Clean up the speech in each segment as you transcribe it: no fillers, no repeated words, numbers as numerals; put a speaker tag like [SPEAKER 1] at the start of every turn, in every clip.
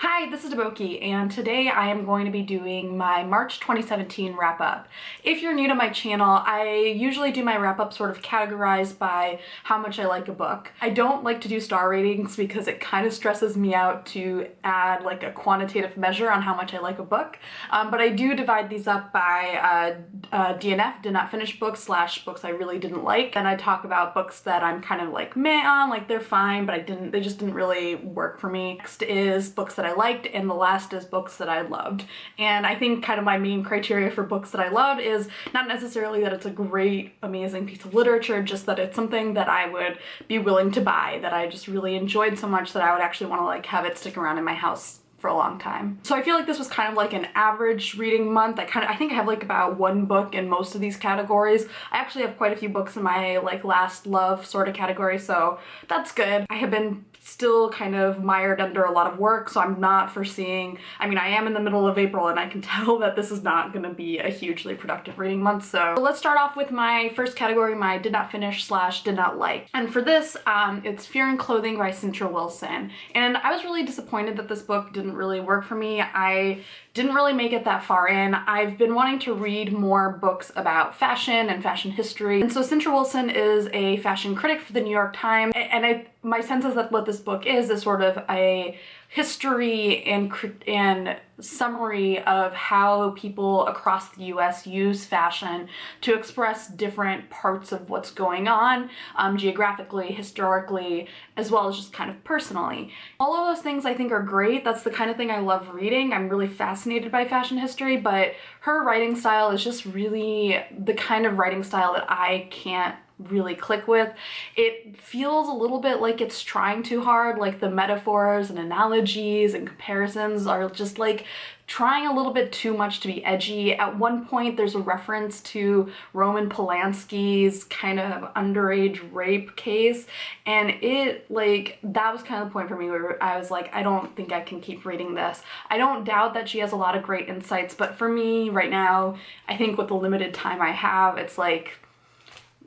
[SPEAKER 1] Hi, this is Boki, and today I am going to be doing my March 2017 wrap-up. If you're new to my channel, I usually do my wrap-up sort of categorized by how much I like a book. I don't like to do star ratings because it kind of stresses me out to add like a quantitative measure on how much I like a book, but I do divide these up by DNF, did not finish books, / books I really didn't like, and I talk about books that I'm kind of like meh on, like they're fine, but they just didn't really work for me. Next is books that I liked, and the last is books that I loved. And I think kind of my main criteria for books that I loved is not necessarily that it's a great, amazing piece of literature, just that it's something that I would be willing to buy, that I just really enjoyed so much that I would actually want to like have it stick around in my house for a long time. So I feel like this was kind of like an average reading month. I think I have like about one book in most of these categories. I actually have quite a few books in my like last love sort of category, so that's good. I have been still kind of mired under a lot of work, so I'm not foreseeing, I mean, I am in the middle of April and I can tell that this is not going to be a hugely productive reading month. So let's start off with my first category, my did not finish / did not like. And for this, it's Fear and Clothing by Cintra Wilson. And I was really disappointed that this book didn't really work for me. I didn't really make it that far in. I've been wanting to read more books about fashion and fashion history. And so Cintra Wilson is a fashion critic for the New York Times. And my sense is that what this book is sort of a history and summary of how people across the US use fashion to express different parts of what's going on geographically, historically, as well as just kind of personally. All of those things I think are great. That's the kind of thing I love reading. I'm really fascinated by fashion history, but her writing style is just really the kind of writing style that I can't really click with. It feels a little bit like it's trying too hard, like the metaphors and analogies and comparisons are just like trying a little bit too much to be edgy. At one point there's a reference to Roman Polanski's kind of underage rape case, and that was kind of the point for me where I was like, I don't think I can keep reading this. I don't doubt that she has a lot of great insights, but for me right now, I think with the limited time I have, it's like,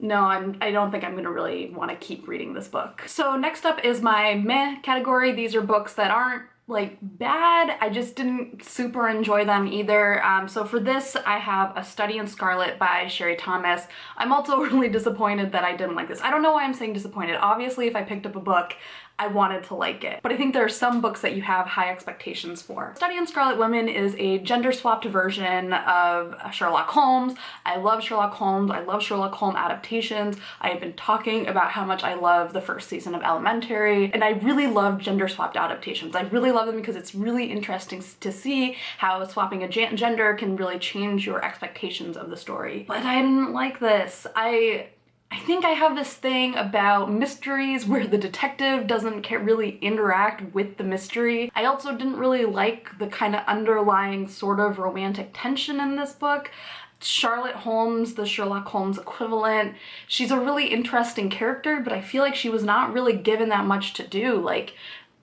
[SPEAKER 1] no, I don't think I'm gonna really want to keep reading this book. So next up is my meh category. These are books that aren't like bad, I just didn't super enjoy them either. So for this, I have A Study in Scarlet by Sherry Thomas. I'm also really disappointed that I didn't like this. I don't know why I'm saying disappointed. Obviously, if I picked up a book, I wanted to like it. But I think there are some books that you have high expectations for. Study in Scarlet Women is a gender-swapped version of Sherlock Holmes. I love Sherlock Holmes. I love Sherlock Holmes adaptations. I have been talking about how much I love the first season of Elementary, and I really love gender-swapped adaptations. I really love them because it's really interesting to see how swapping a gender can really change your expectations of the story. But I didn't like this. I think I have this thing about mysteries where the detective doesn't really interact with the mystery. I also didn't really like the kind of underlying sort of romantic tension in this book. Charlotte Holmes, the Sherlock Holmes equivalent, she's a really interesting character, but I feel like she was not really given that much to do. Like,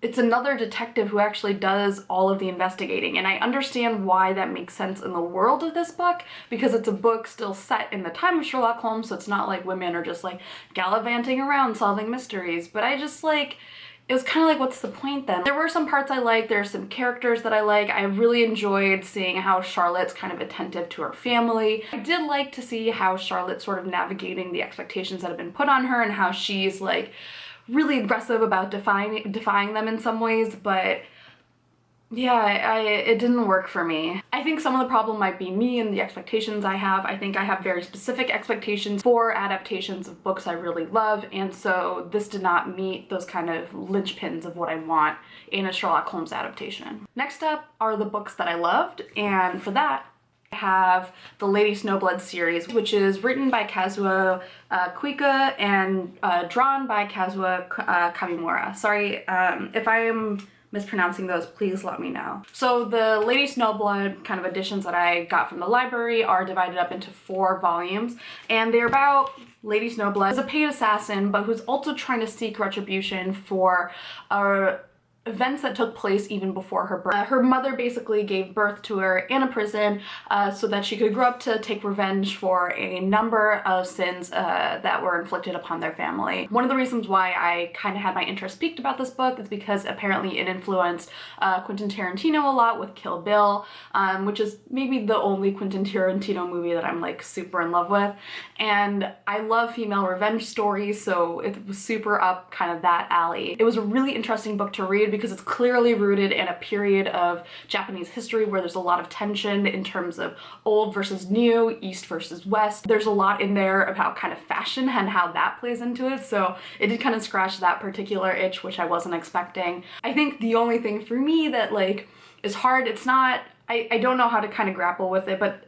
[SPEAKER 1] it's another detective who actually does all of the investigating, and I understand why that makes sense in the world of this book, because it's a book still set in the time of Sherlock Holmes, so it's not like women are just like gallivanting around solving mysteries, but I just like, it was kind of like, what's the point then? There were some parts I liked, there are some characters that I like. I really enjoyed seeing how Charlotte's kind of attentive to her family. I did like to see how Charlotte's sort of navigating the expectations that have been put on her and how she's like really aggressive about defying them in some ways, but yeah, it didn't work for me. I think some of the problem might be me and the expectations I have. I think I have very specific expectations for adaptations of books I really love, and so this did not meet those kind of linchpins of what I want in a Sherlock Holmes adaptation. Next up are the books that I loved, and for that, I have the Lady Snowblood series, which is written by Kazuo Koike and drawn by Kazuo Kamimura. Sorry if I am mispronouncing those, please let me know. So the Lady Snowblood kind of editions that I got from the library are divided up into 4 volumes, and they're about Lady Snowblood, who's a paid assassin, but who's also trying to seek retribution for a events that took place even before her birth. Her mother basically gave birth to her in a prison so that she could grow up to take revenge for a number of sins that were inflicted upon their family. One of the reasons why I kind of had my interest piqued about this book is because apparently it influenced Quentin Tarantino a lot with Kill Bill, which is maybe the only Quentin Tarantino movie that I'm like super in love with. And I love female revenge stories, so it was super up kind of that alley. It was a really interesting book to read because it's clearly rooted in a period of Japanese history where there's a lot of tension in terms of old versus new, east versus west. There's a lot in there about kind of fashion and how that plays into it, so it did kind of scratch that particular itch, which I wasn't expecting. I think the only thing for me that like is hard, it's not, I don't know how to kind of grapple with it, but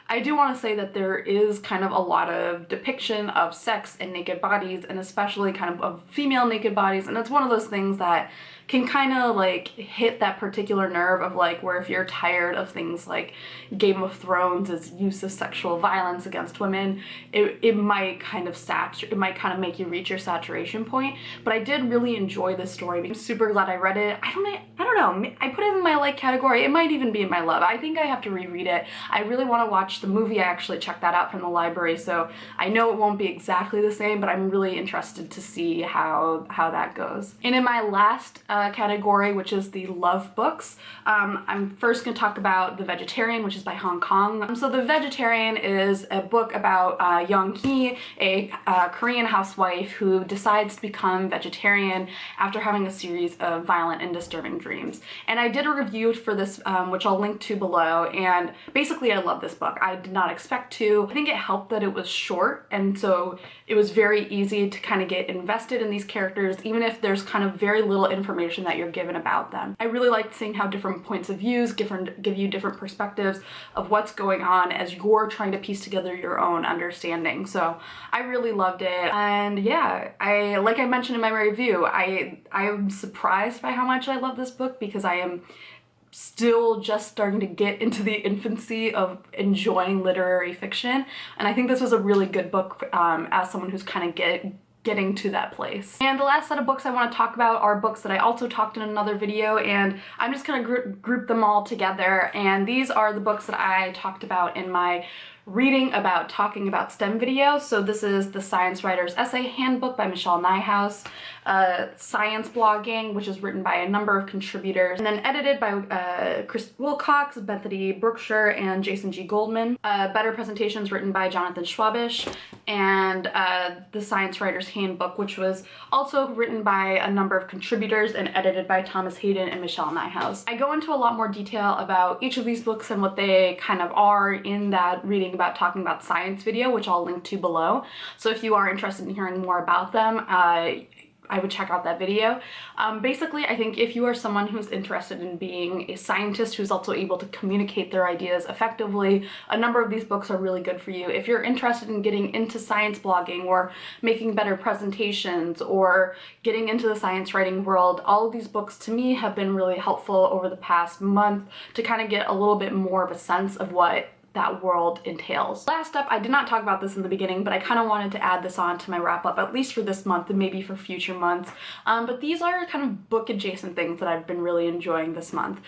[SPEAKER 1] I do want to say that there is kind of a lot of depiction of sex and naked bodies, and especially kind of female naked bodies, and it's one of those things that can kind of like hit that particular nerve of like where if you're tired of things like Game of Thrones' use of sexual violence against women, it might kind of make you reach your saturation point. But I did really enjoy this story. I'm super glad I read it. I don't know, I put it in my like category. It might even be in my love. I think I have to reread it. I really want to watch the movie. I actually checked that out from the library, so I know it won't be exactly the same, but I'm really interested to see how that goes. And in my last category, which is the love books, I'm first going to talk about The Vegetarian, which is by Han Kang. So The Vegetarian is a book about Young Hee, a Korean housewife who decides to become vegetarian after having a series of violent and disturbing dreams. And I did a review for this, which I'll link to below, and basically I love this book. I did not expect to. I think it helped that it was short, and so it was very easy to kind of get invested in these characters, even if there's kind of very little information that you're given about them. I really liked seeing how different points of views give you different perspectives of what's going on as you're trying to piece together your own understanding. So I really loved it, and yeah, like I mentioned in my review, I am surprised by how much I love this book because I am still just starting to get into the infancy of enjoying literary fiction, and I think this was a really good book as someone who's kind of getting to that place. And the last set of books I want to talk about are books that I also talked in another video, and I'm just gonna group them all together, and these are the books that I talked about in my reading about talking about STEM video. So this is the Science Writer's Essay Handbook by Michelle Nijhuis, Science Blogging, which is written by a number of contributors, and then edited by Wilcox, Bethany, Brookshire, and Jason G. Goldman. Better Presentations written by Jonathan Schwabish, and the Science Writer's Handbook, which was also written by a number of contributors and edited by Thomas Hayden and Michelle Nijhuis. I go into a lot more detail about each of these books and what they kind of are in that reading about talking about science video, which I'll link to below. So if you are interested in hearing more about them, I would check out that video. Basically, I think if you are someone who's interested in being a scientist who's also able to communicate their ideas effectively, a number of these books are really good for you. If you're interested in getting into science blogging or making better presentations or getting into the science writing world, all of these books to me have been really helpful over the past month to kind of get a little bit more of a sense of what that world entails. Last up, I did not talk about this in the beginning, but I kind of wanted to add this on to my wrap up, at least for this month and maybe for future months. But these are kind of book adjacent things that I've been really enjoying this month.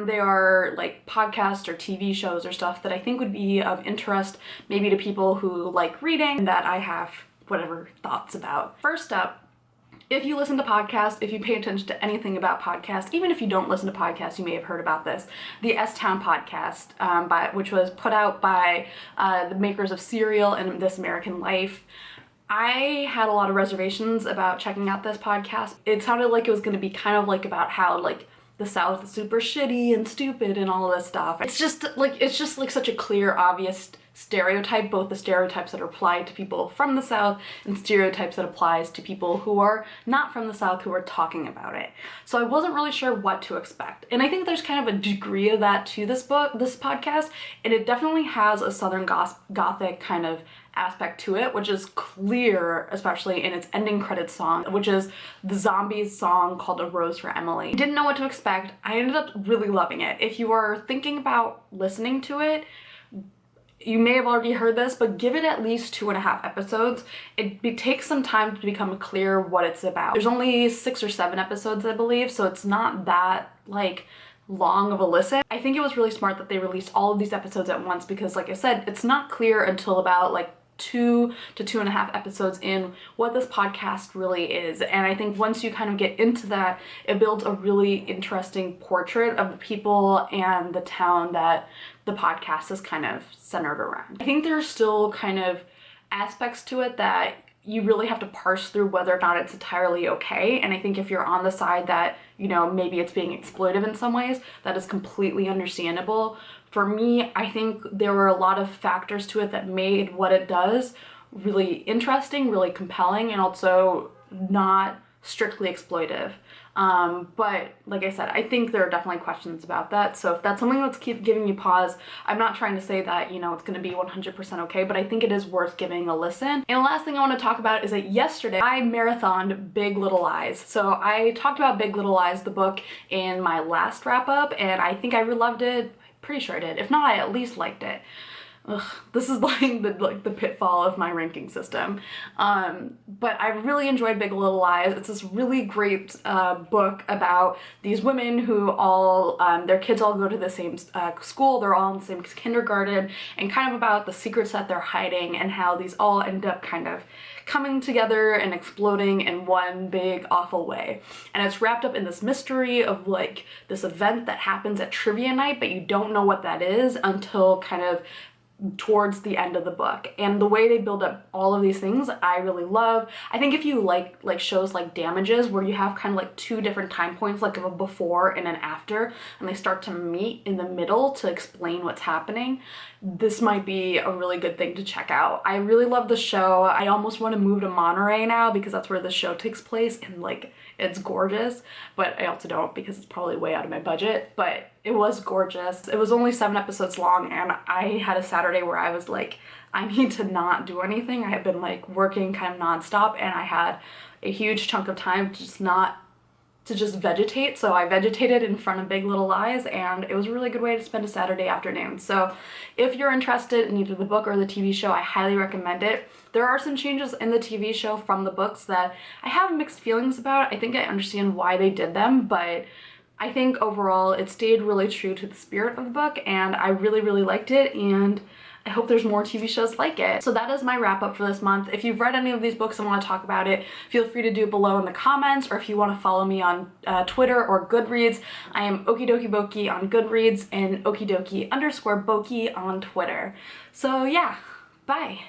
[SPEAKER 1] They are like podcasts or TV shows or stuff that I think would be of interest maybe to people who like reading and that I have whatever thoughts about. First up, if you listen to podcasts, if you pay attention to anything about podcasts, even if you don't listen to podcasts, you may have heard about this, the STown podcast, which was put out by the makers of Serial and This American Life. I had a lot of reservations about checking out this podcast. It sounded like it was going to be kind of like about how like the South is super shitty and stupid and all of this stuff. It's just like such a clear, obvious stereotype, both the stereotypes that are applied to people from the South and stereotypes that applies to people who are not from the South who are talking about it. So I wasn't really sure what to expect. And I think there's kind of a degree of that to this podcast, and it definitely has a Southern Gothic kind of aspect to it, which is clear, especially in its ending credits song, which is the Zombies song called A Rose for Emily. Didn't know what to expect. I ended up really loving it. If you are thinking about listening to it, you may have already heard this, but give it at least 2.5 episodes. It takes some time to become clear what it's about. There's only 6 or 7 episodes, I believe, so it's not that, like, long of a listen. I think it was really smart that they released all of these episodes at once because, like I said, it's not clear until about, like, 2 to 2.5 episodes in what this podcast really is. And I think once you kind of get into that, it builds a really interesting portrait of the people and the town that the podcast is kind of centered around. I think there's still kind of aspects to it that you really have to parse through whether or not it's entirely okay. And I think if you're on the side that, you know, maybe it's being exploitive in some ways, that is completely understandable. For me, I think there were a lot of factors to it that made what it does really interesting, really compelling, and also not strictly exploitive. But like I said, I think there are definitely questions about that. So if that's something that's keep giving you pause, I'm not trying to say that, you know, it's going to be 100% okay, but I think it is worth giving a listen. And the last thing I want to talk about is that yesterday I marathoned Big Little Lies. So I talked about Big Little Lies, the book, in my last wrap up, and I think I loved it. Pretty sure I did. If not, I at least liked it. Ugh, this is like the pitfall of my ranking system. But I really enjoyed Big Little Lies. It's this really great book about these women who all, their kids all go to the same school, they're all in the same kindergarten, and kind of about the secrets that they're hiding and how these all end up kind of coming together and exploding in one big awful way. And it's wrapped up in this mystery of like this event that happens at trivia night, but you don't know what that is until kind of towards the end of the book. And the way they build up all of these things I really love. I think if you like shows like Damages, where you have kind of like 2 different time points, like of a before and an after, and they start to meet in the middle to explain what's happening, this might be a really good thing to check out. I really love the show. I almost want to move to Monterey now because that's where the show takes place, and like it's gorgeous, but I also don't because it's probably way out of my budget. But it was gorgeous. It was only 7 episodes long, and I had a Saturday where I was like, I need to not do anything. I had been like working kind of nonstop, and I had a huge chunk of time to just vegetate. So I vegetated in front of Big Little Lies, and it was a really good way to spend a Saturday afternoon. So if you're interested in either the book or the TV show, I highly recommend it. There are some changes in the TV show from the books that I have mixed feelings about. I think I understand why they did them, but I think overall it stayed really true to the spirit of the book, and I really, really liked it, and I hope there's more TV shows like it. So that is my wrap up for this month. If you've read any of these books and want to talk about it, feel free to do it below in the comments, or if you want to follow me on Twitter or Goodreads, I am okidokiboki on Goodreads and okidoki_boki on Twitter. So yeah, bye.